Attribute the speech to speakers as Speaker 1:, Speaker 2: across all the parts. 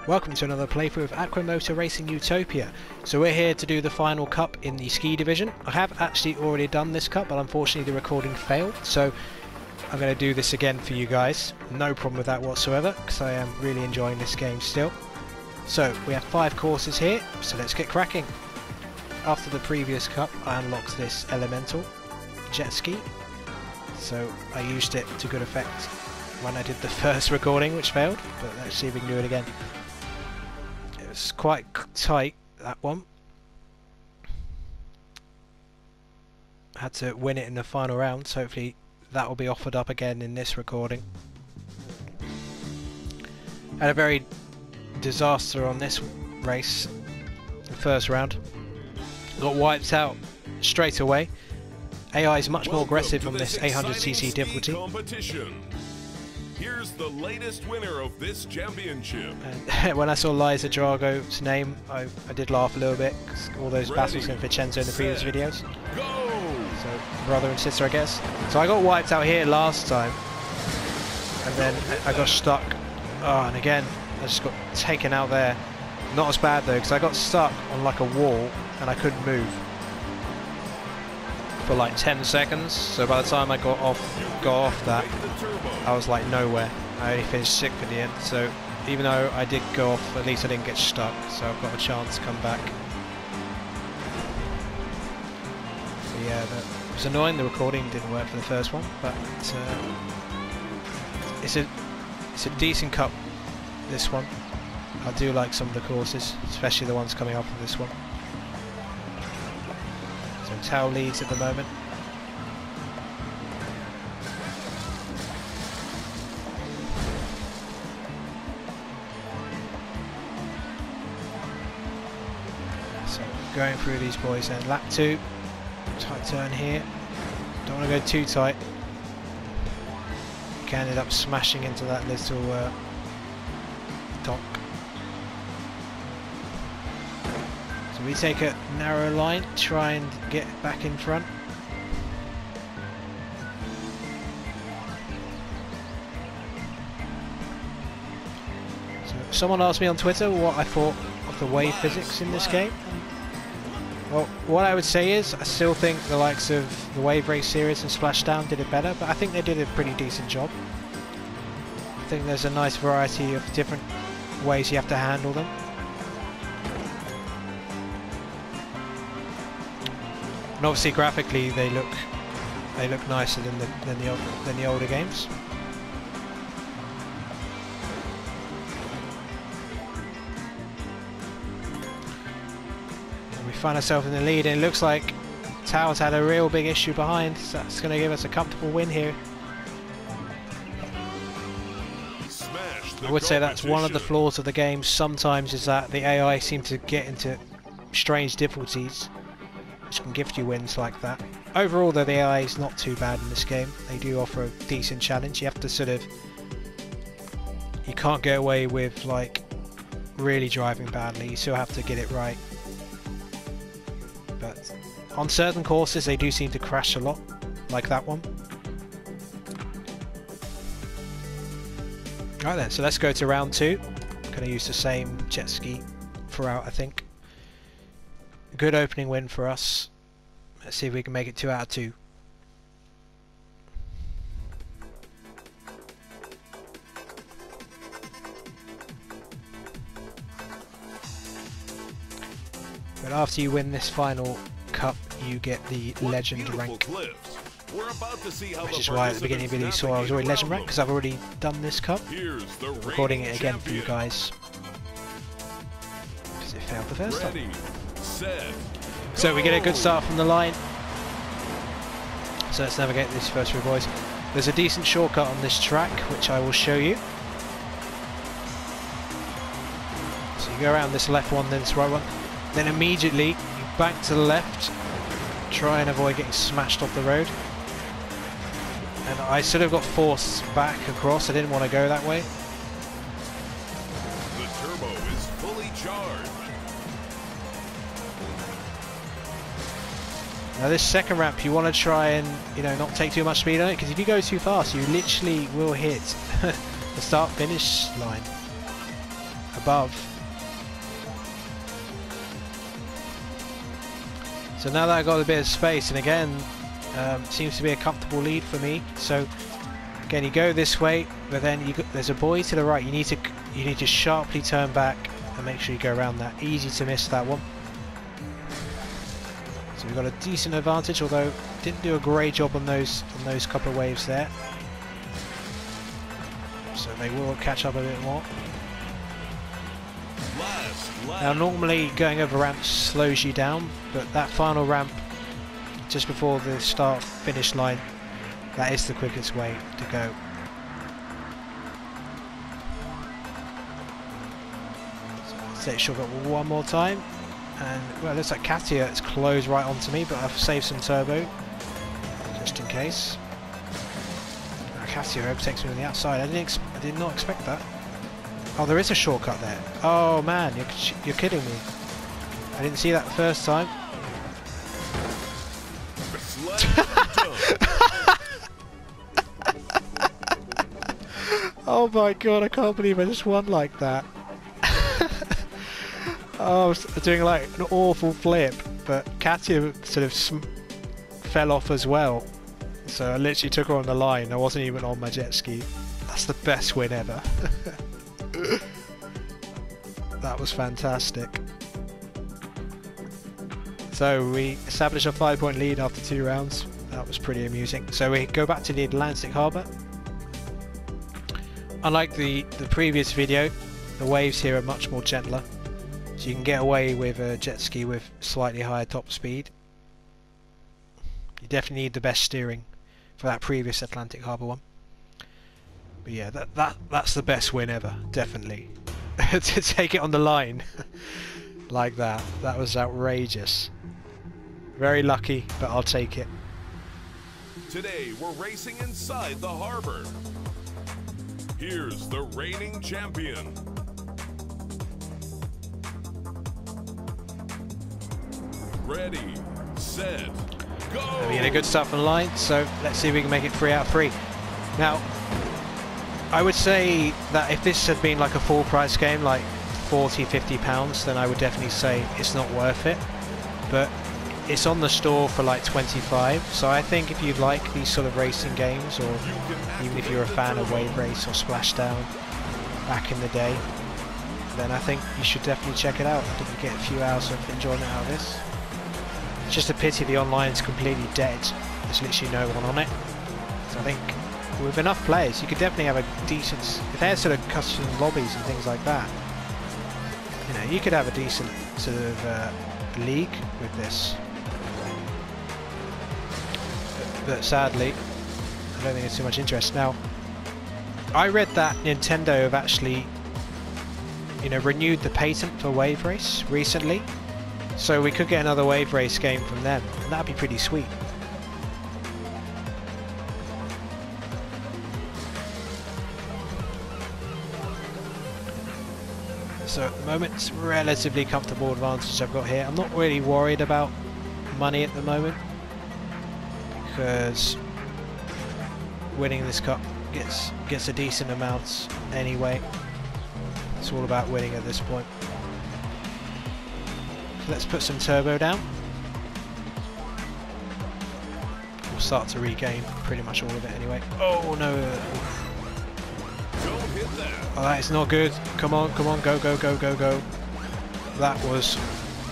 Speaker 1: Welcome to another playthrough of Aqua Moto Racing Utopia. So we're here to do the final cup in the ski division. I have actually already done this cup, but unfortunately the recording failed, so I'm going to do this again for you guys. No problem with that whatsoever, because I am really enjoying this game still. So we have 5 courses here, so let's get cracking. After the previous cup I unlocked this elemental jet ski, so I used it to good effect when I did the first recording, which failed, but let's see if we can do it again. It was quite tight, that one. I had to win it in the final round, so hopefully that will be offered up again in this recording. Had a very disaster on this race, the first round. Got wiped out straight away. AI is much more aggressive on this 800cc difficulty.
Speaker 2: Here's the latest winner of this championship.
Speaker 1: And when I saw Liza Drago's name, I did laugh a little bit, because all those battles in Vincenzo in the previous videos.
Speaker 2: Go!
Speaker 1: So, brother and sister, I guess. So I got wiped out here last time, and then I got stuck. Oh, and again, I just got taken out there. Not as bad though, because I got stuck on like a wall, and I couldn't move for like 10 seconds. So by the time I got off that, I was like nowhere. I only finished 6th in the end, so even though I did go off, at least I didn't get stuck, so I've got a chance to come back. So yeah, it was annoying, the recording didn't work for the first one, but it's a decent cup, this one. I do like some of the courses, especially the ones coming up from this one. So Tao leads at the moment. So going through these boys then. Lap 2, tight turn here. Don't want to go too tight. You can end up smashing into that little dock. So we take a narrow line, try and get back in front. So someone asked me on Twitter what I thought of the wave physics in this game. Well, what I would say is I still think the likes of the Wave Race series and Splashdown did it better, but I think they did a pretty decent job. I think there's a nice variety of different ways you have to handle them. And obviously graphically they look nicer than the older games. And we find ourselves in the lead, and it looks like Tao's had a real big issue behind, so that's going to give us a comfortable win here. I would say that's one of the flaws of the game sometimes, is that the AI seem to get into strange difficulties which can gift you wins like that. Overall though, the AI is not too bad in this game. They do offer a decent challenge. You have to sort of, you can't get away with like really driving badly, you still have to get it right. But on certain courses they do seem to crash a lot, like that one. Right then, so let's go to round 2. I'm going to use the same jet ski throughout, I think. Good opening win for us. Let's see if we can make it 2 out of 2. But after you win this final cup, you get the legend rank. Which is why at the beginning of the video you saw I was already legend rank, because I've already done this cup. Recording it again for you guys, because it failed the first time. So we get a good start from the line. So let's navigate this first few boys. There's a decent shortcut on this track, which I will show you. So you go around this left one, then this right one. Then immediately you bank to the left. Try and avoid getting smashed off the road. And I sort of got forced back across. I didn't want to go that way.
Speaker 2: The turbo is fully charged.
Speaker 1: Now this second ramp you want to try and, you know, not take too much speed on it, because if you go too fast you literally will hit the start finish line. above. So now that I got a bit of space, and again, seems to be a comfortable lead for me. So again, you go this way, but then there's a buoy to the right. You need to sharply turn back and make sure you go around that. Easy to miss that one. So we've got a decent advantage, although didn't do a great job on those couple of waves there. So they will catch up a bit more. Now normally going over ramps slows you down, but that final ramp just before the start finish line, that is the quickest way to go. So let's take shortcut one more time, and well, it looks like Katia has closed right onto me, but I've saved some turbo just in case. Katia overtakes me on the outside. I did not expect that. Oh, there is a shortcut there. Oh man, you're kidding me. I didn't see that the first time. Oh my god, I can't believe I just won like that. Oh, I was doing like an awful flip, but Katia sort of fell off as well. So I literally took her on the line. I wasn't even on my jet ski. That's the best win ever. That was fantastic. So we established a 5-point lead after 2 rounds. That was pretty amusing. So we go back to the Atlantic Harbour. Unlike the previous video, the waves here are much more gentler. So you can get away with a jet ski with slightly higher top speed. You definitely need the best steering for that previous Atlantic Harbour one. But yeah, that's the best win ever, definitely. To take it on the line like that was outrageous. Very lucky, but I'll take it.
Speaker 2: Today we're racing inside the harbor. Here's the reigning champion. Ready, set, go!
Speaker 1: We get a good start from the line, so let's see if we can make it 3 out of 3. Now, I would say that if this had been like a full price game, like £40–50, then I would definitely say it's not worth it. But it's on the store for like 25, so I think if you like these sort of racing games, or even if you're a fan of Wave Race or Splashdown back in the day, then I think you should definitely check it out. I think you get a few hours of enjoyment out of this. It's just a pity the online is completely dead. There's literally no one on it. So I think with enough players, you could definitely have a decent, if they had sort of custom lobbies and things like that, you know, you could have a decent sort of league with this. But sadly, I don't think there's too much interest. Now, I read that Nintendo have actually, you know, renewed the patent for Wave Race recently, so we could get another Wave Race game from them, and that'd be pretty sweet. So at the moment, it's relatively comfortable advantage I've got here. I'm not really worried about money at the moment, because winning this cup gets a decent amount anyway. It's all about winning at this point. So let's put some turbo down. We'll start to regain pretty much all of it anyway. Oh no!
Speaker 2: Don't hit that.
Speaker 1: Oh, that is not good. Come on, come on, go, go, go, go, go. That was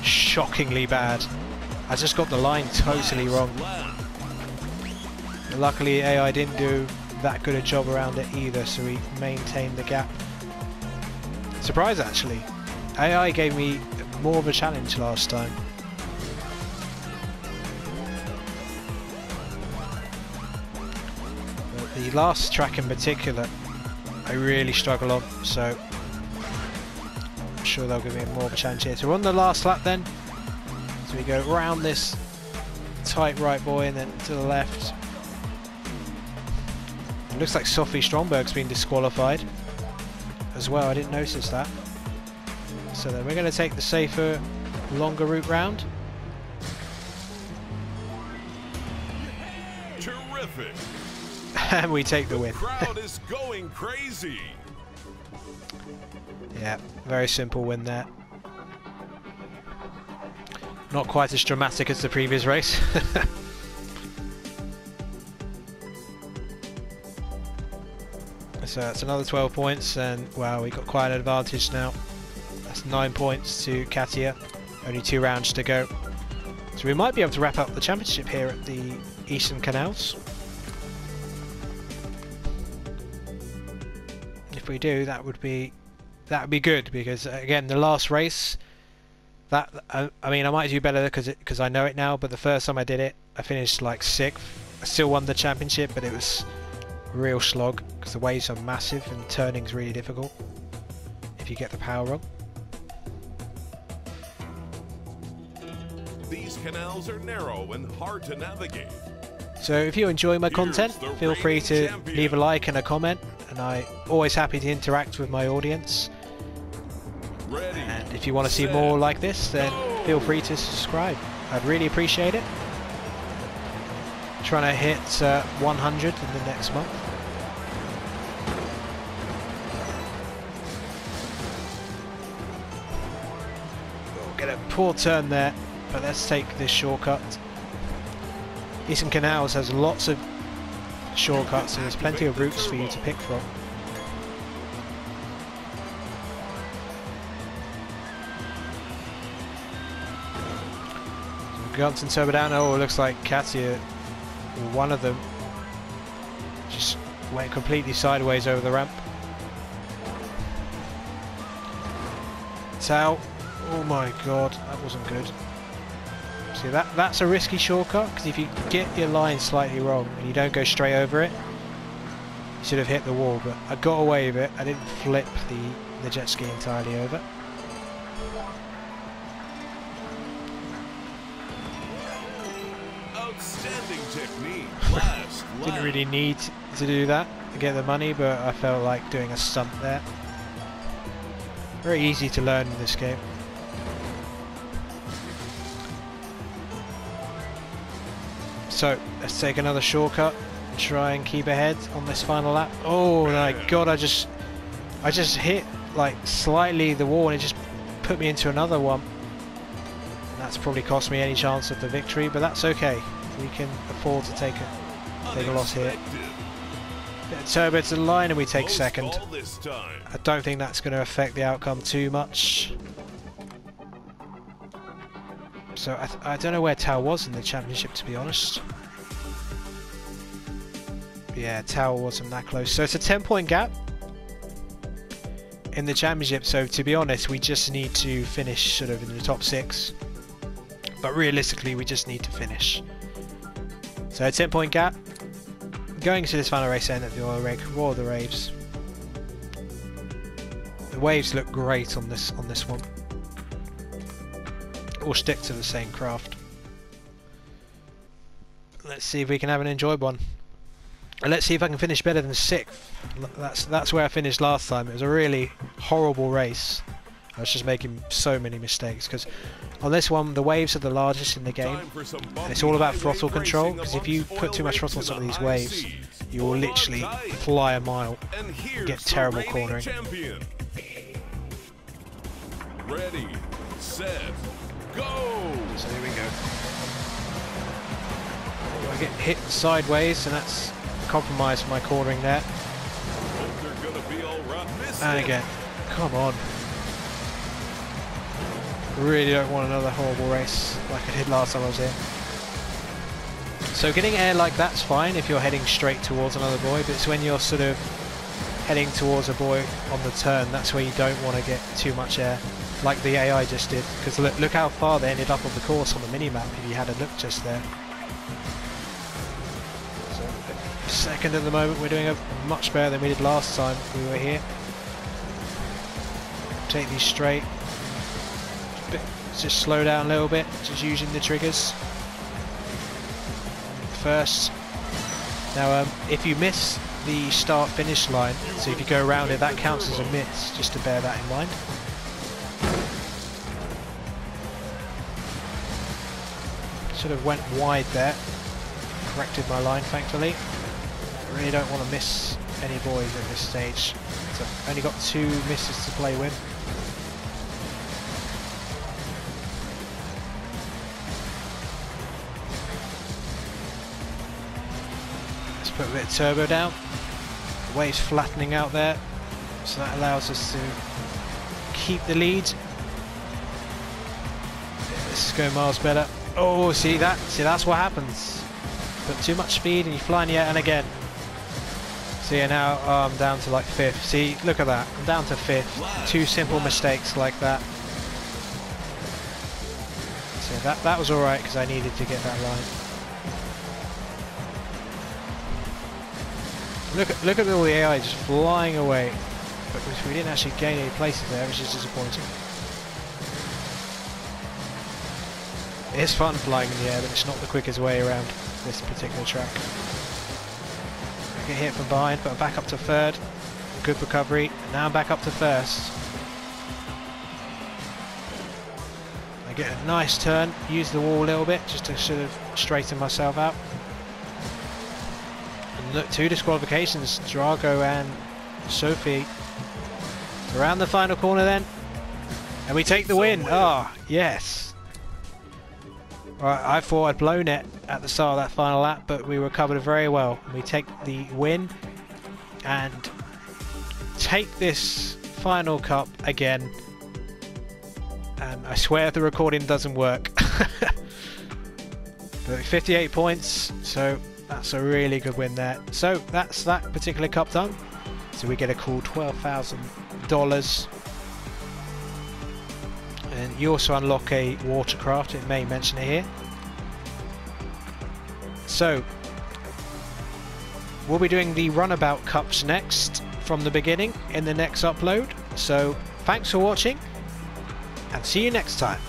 Speaker 1: shockingly bad. I just got the line totally wrong. Luckily AI didn't do that good a job around it either, so we maintained the gap. Surprise actually. AI gave me more of a challenge last time. But the last track in particular I really struggle on, so I'm sure they'll give me more of a challenge here. So we're on the last lap then. So we go around this tight right buoy and then to the left. It looks like Sophie Stromberg's been disqualified as well. I didn't notice that. So then we're going to take the safer, longer route round.
Speaker 2: Terrific.
Speaker 1: And we take the win.
Speaker 2: The crowd is going crazy.
Speaker 1: Yeah, very simple win there. Not quite as dramatic as the previous race. So that's another 12 points, and wow, we got quite an advantage now. That's 9 points to Katia. Only 2 rounds to go. So we might be able to wrap up the championship here at the Eastern Canals. If we do, that would be good, because again, the last race, that I mean, I might do better because I know it now. But the first time I did it, I finished like 6th. I still won the championship, but it was a real slog because the waves are massive and turning's really difficult if you get the power wrong.
Speaker 2: These canals are narrow and hard to navigate.
Speaker 1: So if you enjoy my content, feel free to leave a like and a comment, and I'm always happy to interact with my audience. And if you want to see more like this, then feel free to subscribe. I'd really appreciate it. Trying to hit 100 in the next month. We'll get a poor turn there, but let's take this shortcut. Eastern Canals has lots of shortcuts, and there's plenty of routes for you to pick from. Gunson turbo down. Oh, it looks like Katia, one of them, just went completely sideways over the ramp. Tao, oh my god, that wasn't good. See, that's a risky shortcut, because if you get your line slightly wrong and you don't go straight over it, you should have hit the wall. But I got away with it. I didn't flip the jet ski entirely over.
Speaker 2: Outstanding technique. Last
Speaker 1: Didn't really need to do that to get the money, but I felt like doing a stunt there. Very easy to learn in this game. So let's take another shortcut and try and keep ahead on this final lap. Oh my god, I just hit like slightly the wall and it just put me into another one. And that's probably cost me any chance of the victory, but that's okay. We can afford to take a loss here. Bit of turbo to the line and we take second. I don't think that's going to affect the outcome too much. So I don't know where Tao was in the championship, to be honest. Yeah, Tao wasn't that close. So it's a 10-point gap in the championship. So to be honest, we just need to finish sort of in the top 6. But realistically, we just need to finish. So a 10-point gap. Going into this final race end at the oil rig. Roar the waves. The waves look great on this one. We'll stick to the same craft. Let's see if we can have an enjoyable one. And let's see if I can finish better than 6th. That's where I finished last time. It was a really horrible race. I was just making so many mistakes because on this one the waves are the largest in the game, and it's all about throttle control, because if you put too much throttle on some of these waves you will literally fly a mile and get terrible cornering.
Speaker 2: Ready, set, go!
Speaker 1: So here we go. I get hit sideways and that's compromised my cornering there. And again, come on. Really don't want another horrible race like I did last time I was here. So getting air like that's fine if you're heading straight towards another buoy, but it's when you're sort of heading towards a buoy on the turn, that's where you don't want to get too much air, like the AI just did, because look how far they ended up on the course on the mini-map if you had a look just there. So second at the moment, we're doing much better than we did last time we were here. Take these straight. Just slow down a little bit, just using the triggers first. Now if you miss the start finish line, so if you go around it, that counts as a miss, just to bear that in mind. Sort of went wide there, corrected my line thankfully. really don't want to miss any boys at this stage. So I've only got 2 misses to play with. Let's put a bit of turbo down. The wave's flattening out there, so that allows us to keep the lead. This is going miles better. Oh, see that? See, that's what happens. Put too much speed and you fly in the air, and again. See, now I'm down to like 5th. See, look at that. I'm down to 5th. 2 simple mistakes like that. So that was alright because I needed to get that line. Look at all the AI just flying away. But we didn't actually gain any places there, which is disappointing. It is fun flying in the air, but it's not the quickest way around this particular track. I get hit from behind, but I'm back up to 3rd. Good recovery. And now I'm back up to 1st. I get a nice turn, use the wall a little bit just to sort of straighten myself out. And look, 2 disqualifications, Drago and Sophie. Around the final corner then. And we take the win. Ah, oh, yes. Right, I thought I'd blown it at the start of that final lap, but we recovered very well. We take the win and take this final cup again. And I swear the recording doesn't work. But 58 points, so that's a really good win there. So that's that particular cup done. So we get a cool $12,000. And you also unlock a watercraft, it may mention it here. So, we'll be doing the runabout cups next, from the beginning, in the next upload. So, thanks for watching, and see you next time.